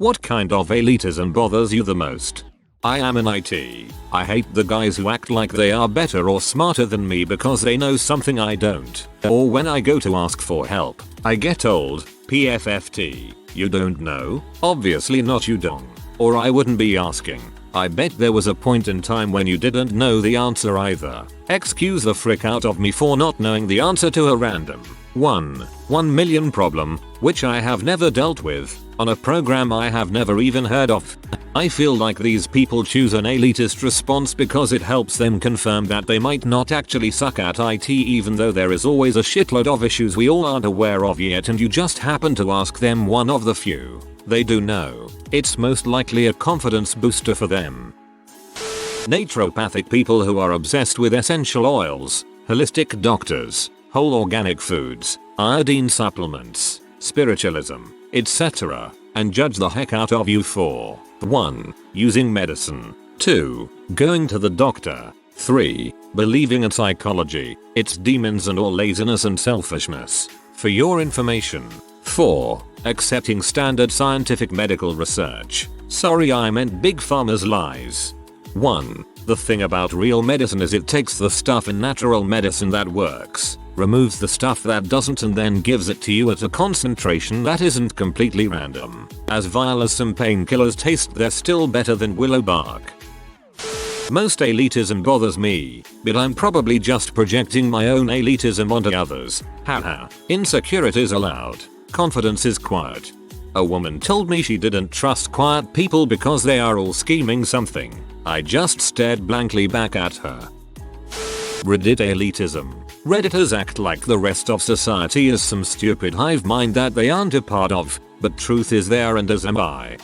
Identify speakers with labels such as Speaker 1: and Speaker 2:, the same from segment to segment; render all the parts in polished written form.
Speaker 1: What kind of elitism bothers you the most? I am in IT. I hate the guys who act like they are better or smarter than me because they know something I don't. Or when I go to ask for help, I get told, PFFT, you don't know? Obviously not, you don't. Or I wouldn't be asking. I bet there was a point in time when you didn't know the answer either. Excuse the frick out of me for not knowing the answer to a random 1 million problem, which I have never dealt with, on a program I have never even heard of. I feel like these people choose an elitist response because it helps them confirm that they might not actually suck at IT, even though there is always a shitload of issues we all aren't aware of yet, and you just happen to ask them one of the few they do know. It's most likely a confidence booster for them. Naturopathic people who are obsessed with essential oils, holistic doctors, whole organic foods, iodine supplements, spiritualism, etc., and judge the heck out of you for 1. Using medicine, 2. Going to the doctor, 3. Believing in psychology, its demons and all laziness and selfishness. For your information. 4. Accepting standard scientific medical research. Sorry, I meant Big Pharma's lies. 1. The thing about real medicine is it takes the stuff in natural medicine that works, removes the stuff that doesn't, and then gives it to you at a concentration that isn't completely random. As vile as some painkillers taste, they're still better than willow bark. Most elitism bothers me, but I'm probably just projecting my own elitism onto others. Haha. Insecurity is allowed. Confidence is quiet. A woman told me she didn't trust quiet people because they are all scheming something. I just stared blankly back at her. Reddit elitism. Redditors act like the rest of society is some stupid hive mind that they aren't a part of, but truth is there, and as am I.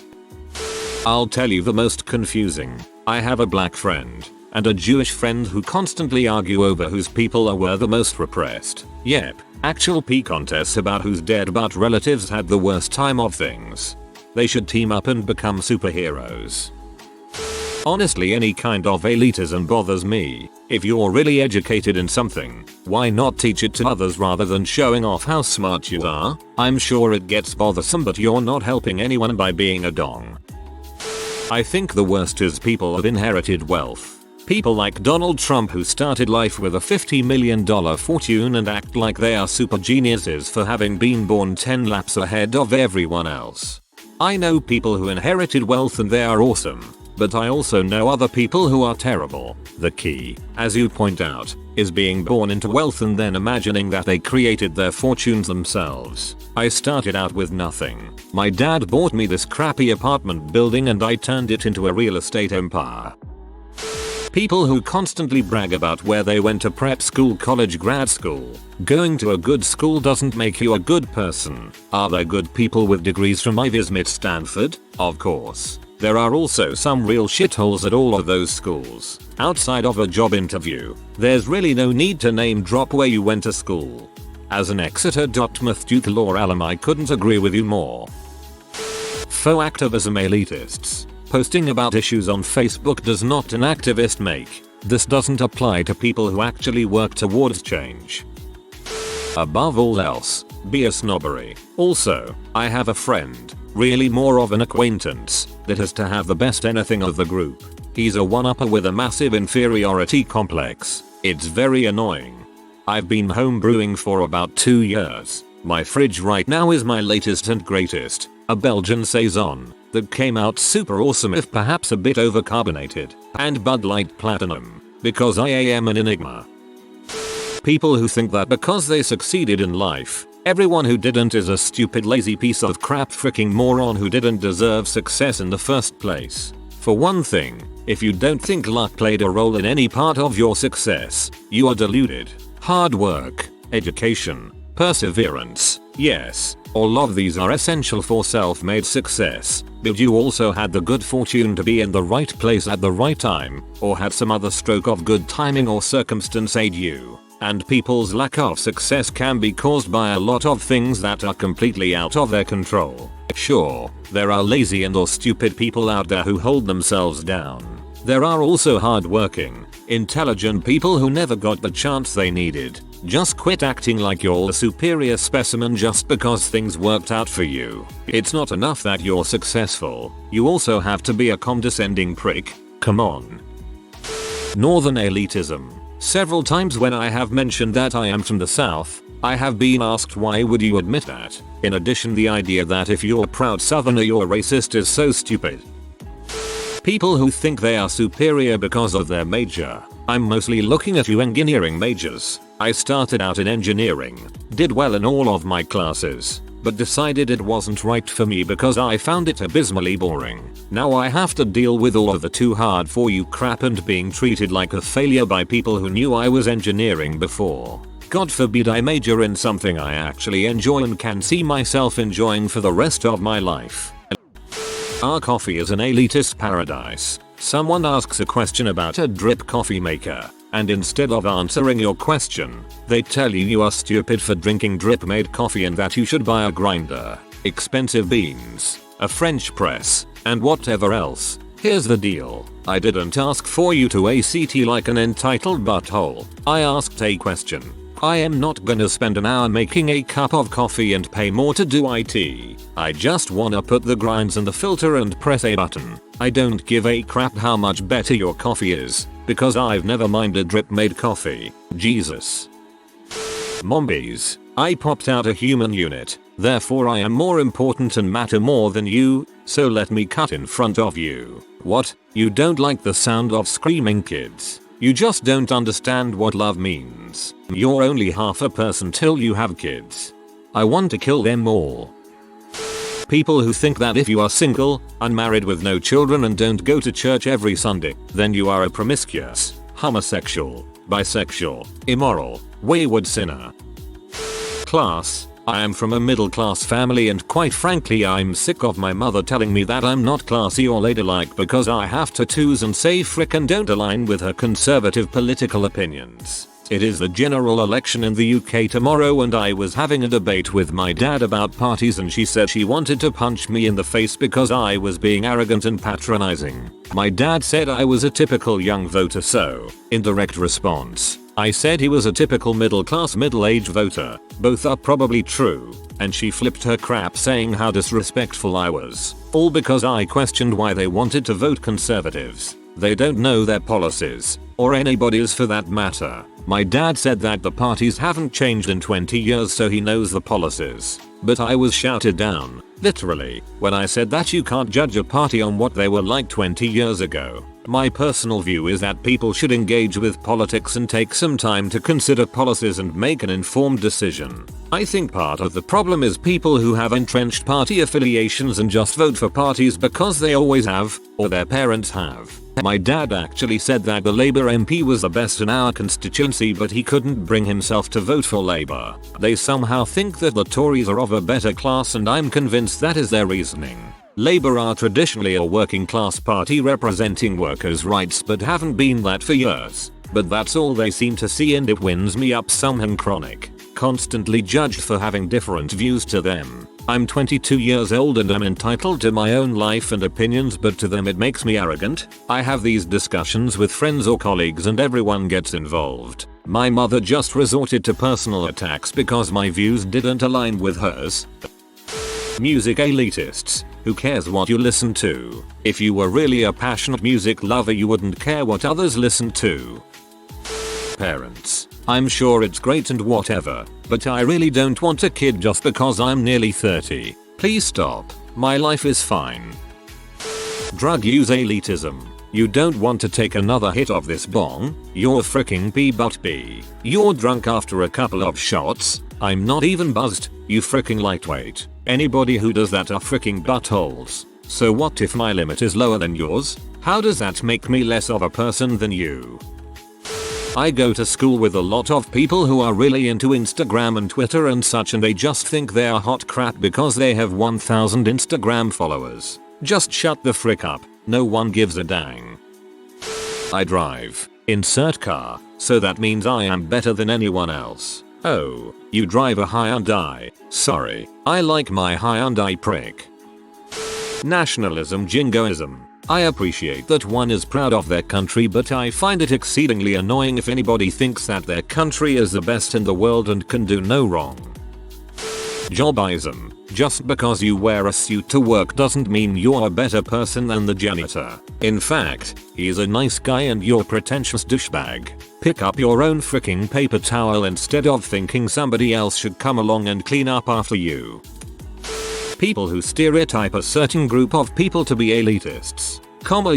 Speaker 1: I'll tell you the most confusing. I have a black friend and a Jewish friend who constantly argue over whose people were the most repressed. Yep, actual pee contests about whose dead but relatives had the worst time of things. They should team up and become superheroes. Honestly, any kind of elitism bothers me. If you're really educated in something, why not teach it to others rather than showing off how smart you are? I'm sure it gets bothersome, but you're not helping anyone by being a dong. I think the worst is people with inherited wealth. People like Donald Trump, who started life with a $50 million fortune and act like they are super geniuses for having been born 10 laps ahead of everyone else. I know people who inherited wealth and they are awesome, but I also know other people who are terrible. The key, as you point out, is being born into wealth and then imagining that they created their fortunes themselves. I started out with nothing. My dad bought me this crappy apartment building and I turned it into a real estate empire. People who constantly brag about where they went to prep school, college, grad school. Going to a good school doesn't make you a good person. Are there good people with degrees from Ivy, Smith, Stanford? Of course. There are also some real shitholes at all of those schools. Outside of a job interview, there's really no need to name drop where you went to school. As an Exeter, Dartmouth, Duke, or alum, I couldn't agree with you more. Faux activism elitists. Posting about issues on Facebook does not an activist make. This doesn't apply to people who actually work towards change. Above all else, be a snobbery. Also, I have a friend, really more of an acquaintance, that has to have the best anything of the group. He's a one-upper with a massive inferiority complex. It's very annoying. I've been home brewing for about 2 years. My fridge right now is my latest and greatest, a Belgian Saison, that came out super awesome if perhaps a bit overcarbonated, and Bud Light Platinum, because I am an enigma. People who think that because they succeeded in life, everyone who didn't is a stupid lazy piece of crap freaking moron who didn't deserve success in the first place. For one thing, if you don't think luck played a role in any part of your success, you are deluded. Hard work, education, perseverance, yes, all of these are essential for self-made success, but you also had the good fortune to be in the right place at the right time, or had some other stroke of good timing or circumstance aid you. And people's lack of success can be caused by a lot of things that are completely out of their control. Sure, there are lazy and or stupid people out there who hold themselves down. There are also hardworking, intelligent people who never got the chance they needed, Just quit acting like you're a superior specimen just because things worked out for you. It's not enough that you're successful, you also have to be a condescending prick. Come on. Northern elitism. Several times when I have mentioned that I am from the South, I have been asked why would you admit that. In addition, the idea that if you're a proud Southerner you're racist is so stupid. People who think they are superior because of their major. I'm mostly looking at you engineering majors. I started out in engineering, did well in all of my classes, but decided it wasn't right for me because I found it abysmally boring. Now I have to deal with all of the too hard for you crap and being treated like a failure by people who knew I was engineering before. God forbid I major in something I actually enjoy and can see myself enjoying for the rest of my life. Our coffee is an elitist paradise. Someone asks a question about a drip coffee maker, and instead of answering your question, they tell you you are stupid for drinking drip made coffee and that you should buy a grinder, expensive beans, a French press, and whatever else. Here's the deal. I didn't ask for you to ACT like an entitled butthole. I asked a question. I am not gonna spend an hour making a cup of coffee and pay more to do IT. I just wanna put the grinds in the filter and press a button. I don't give a crap how much better your coffee is, because I've never minded drip made coffee. Jesus. Mombies. I popped out a human unit, therefore I am more important and matter more than you, so let me cut in front of you. What? You don't like the sound of screaming kids? You just don't understand what love means. You're only half a person till you have kids. I want to kill them all. People who think that if you are single, unmarried with no children and don't go to church every Sunday, then you are a promiscuous, homosexual, bisexual, immoral, wayward sinner. Class. I am from a middle class family and quite frankly I'm sick of my mother telling me that I'm not classy or ladylike because I have tattoos and say frick and don't align with her conservative political opinions. It is the general election in the UK tomorrow and I was having a debate with my dad about parties and she said she wanted to punch me in the face because I was being arrogant and patronizing. My dad said I was a typical young voter, so, in direct response, I said he was a typical middle-class middle-aged voter. Both are probably true, and she flipped her crap saying how disrespectful I was, all because I questioned why they wanted to vote conservatives. They don't know their policies, or anybody's for that matter. My dad said that the parties haven't changed in 20 years so he knows the policies. But I was shouted down, literally, when I said that you can't judge a party on what they were like 20 years ago. My personal view is that people should engage with politics and take some time to consider policies and make an informed decision. I think part of the problem is people who have entrenched party affiliations and just vote for parties because they always have, or their parents have. My dad actually said that the Labour MP was the best in our constituency but he couldn't bring himself to vote for Labour. They somehow think that the Tories are of a better class and I'm convinced that is their reasoning. Labour are traditionally a working class party representing workers' rights but haven't been that for years. But that's all they seem to see and it winds me up somehow chronic. Constantly judged for having different views to them. I'm 22 years old and I'm entitled to my own life and opinions but to them it makes me arrogant. I have these discussions with friends or colleagues and everyone gets involved. My mother just resorted to personal attacks because my views didn't align with hers. Music elitists. Who cares what you listen to? If you were really a passionate music lover you wouldn't care what others listen to. Parents. I'm sure it's great and whatever, but I really don't want a kid just because I'm nearly 30. Please stop. My life is fine. Drug use elitism. You don't want to take another hit of this bong? You're freaking B. You're drunk after a couple of shots? I'm not even buzzed, you freaking lightweight. Anybody who does that are freaking buttholes. So what if my limit is lower than yours? How does that make me less of a person than you? I go to school with a lot of people who are really into Instagram and Twitter and such and they just think they are hot crap because they have 1000 Instagram followers. Just shut the frick up, no one gives a dang. I drive. Insert car, so that means I am better than anyone else. Oh, you drive a Hyundai. Sorry, I like my Hyundai prick. Nationalism jingoism. I appreciate that one is proud of their country, but I find it exceedingly annoying if anybody thinks that their country is the best in the world and can do no wrong. Jobism. Just because you wear a suit to work doesn't mean you're a better person than the janitor. In fact, he's a nice guy and you're a pretentious douchebag. Pick up your own freaking paper towel instead of thinking somebody else should come along and clean up after you. People who stereotype a certain group of people to be elitists.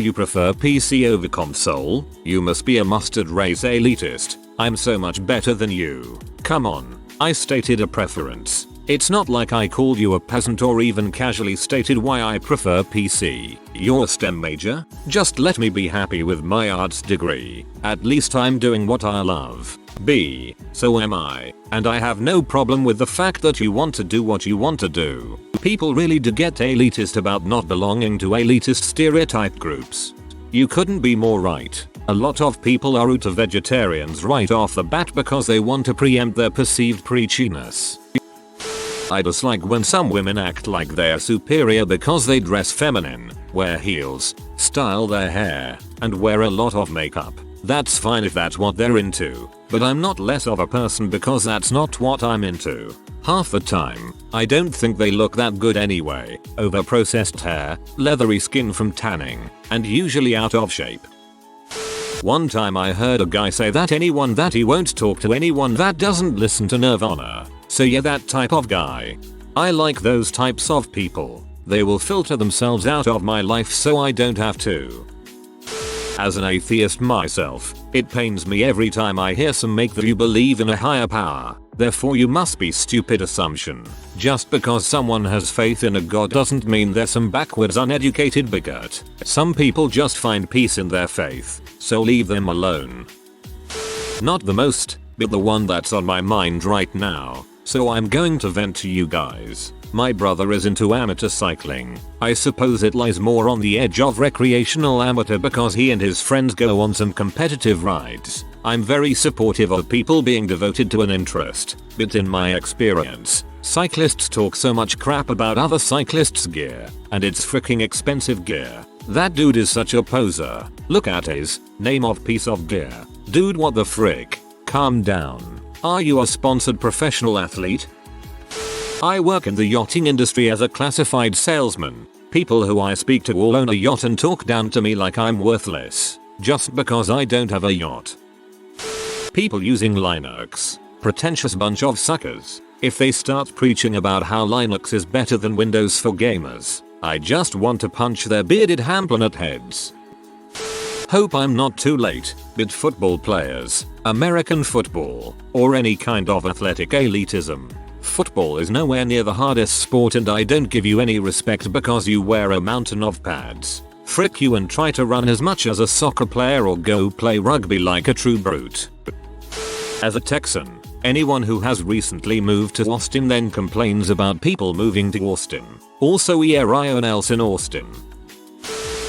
Speaker 1: You prefer PC over console? You must be a mustard race elitist. I'm so much better than you. Come on, I stated a preference. It's not like I called you a peasant or even casually stated why I prefer PC. You're a STEM major? Just let me be happy with my arts degree. At least I'm doing what I love. B. So am I. And I have no problem with the fact that you want to do what you want to do. People really do get elitist about not belonging to elitist stereotype groups. You couldn't be more right. A lot of people are utter vegetarians right off the bat because they want to preempt their perceived preachiness. I dislike when some women act like they're superior because they dress feminine, wear heels, style their hair, and wear a lot of makeup. That's fine if that's what they're into, but I'm not less of a person because that's not what I'm into. Half the time, I don't think they look that good anyway. Over-processed hair, leathery skin from tanning, and usually out of shape. One time I heard a guy say that he won't talk to anyone that doesn't listen to Nirvana. So yeah, that type of guy. I like those types of people. They will filter themselves out of my life so I don't have to. As an atheist myself, it pains me every time I hear some make that you believe in a higher power, therefore you must be stupid assumption. Just because someone has faith in a god doesn't mean they're some backwards uneducated bigot. Some people just find peace in their faith, so leave them alone. Not the most, but the one that's on my mind right now. So I'm going to vent to you guys. My brother is into amateur cycling. I suppose it lies more on the edge of recreational amateur because he and his friends go on some competitive rides. I'm very supportive of people being devoted to an interest, but in my experience, cyclists talk so much crap about other cyclists' gear, and it's freaking expensive gear. That dude is such a poser. Look at his name of piece of gear. Dude, what the frick? Calm down. Are you a sponsored professional athlete? I work in the yachting industry as a classified salesman. People who I speak to all own a yacht and talk down to me like I'm worthless, just because I don't have a yacht. People using Linux. Pretentious bunch of suckers. If they start preaching about how Linux is better than Windows for gamers, I just want to punch their bearded hamplanet heads. Hope I'm not too late, but football players, American football, or any kind of athletic elitism. Football is nowhere near the hardest sport and I don't give you any respect because you wear a mountain of pads. Frick you and try to run as much as a soccer player or go play rugby like a true brute. As a Texan, anyone who has recently moved to Austin then complains about people moving to Austin. Also everyone else in Austin.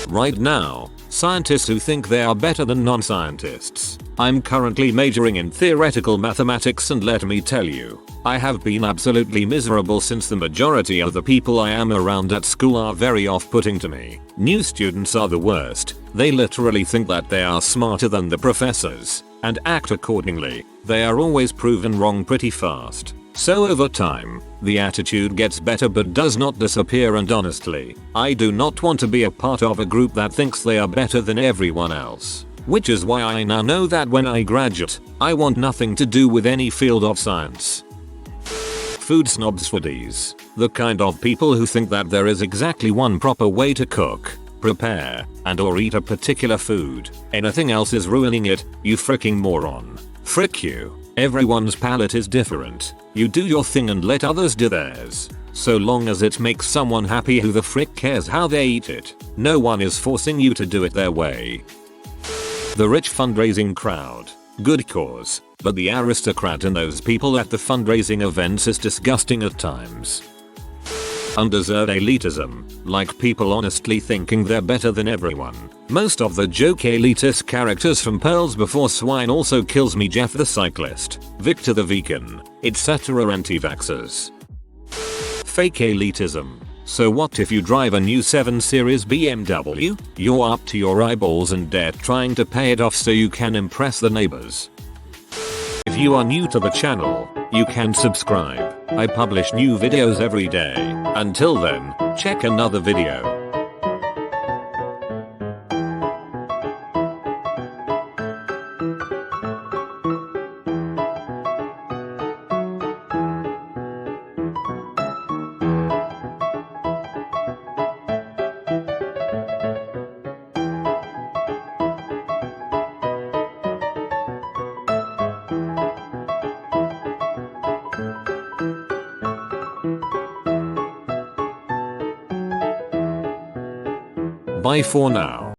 Speaker 1: Right now, scientists who think they are better than non-scientists. I'm currently majoring in theoretical mathematics and let me tell you, I have been absolutely miserable since the majority of the people I am around at school are very off-putting to me. New students are the worst. They literally think that they are smarter than the professors and act accordingly. They are always proven wrong pretty fast. So over time, the attitude gets better but does not disappear, and honestly, I do not want to be a part of a group that thinks they are better than everyone else. Which is why I now know that when I graduate, I want nothing to do with any field of science. Food snobs foodies. The kind of people who think that there is exactly one proper way to cook, prepare, and or eat a particular food. Anything else is ruining it, you freaking moron. Frick you. Everyone's palate is different. You do your thing and let others do theirs. So long as it makes someone happy, who the frick cares how they eat it? No one is forcing you to do it their way. The rich fundraising crowd. Good cause, but the aristocrat in those people at the fundraising events is disgusting at times. Undeserved elitism, like people honestly thinking they're better than everyone. Most of the joke elitist characters from Pearls Before Swine also kills me. Jeff the cyclist, Victor the vegan, etc. anti-vaxxers. Fake elitism. So what if you drive a new 7 Series BMW? You're up to your eyeballs in debt trying to pay it off so you can impress the neighbors. If you are new to the channel, you can subscribe. I publish new videos every day. Until then, check another video. Bye for now.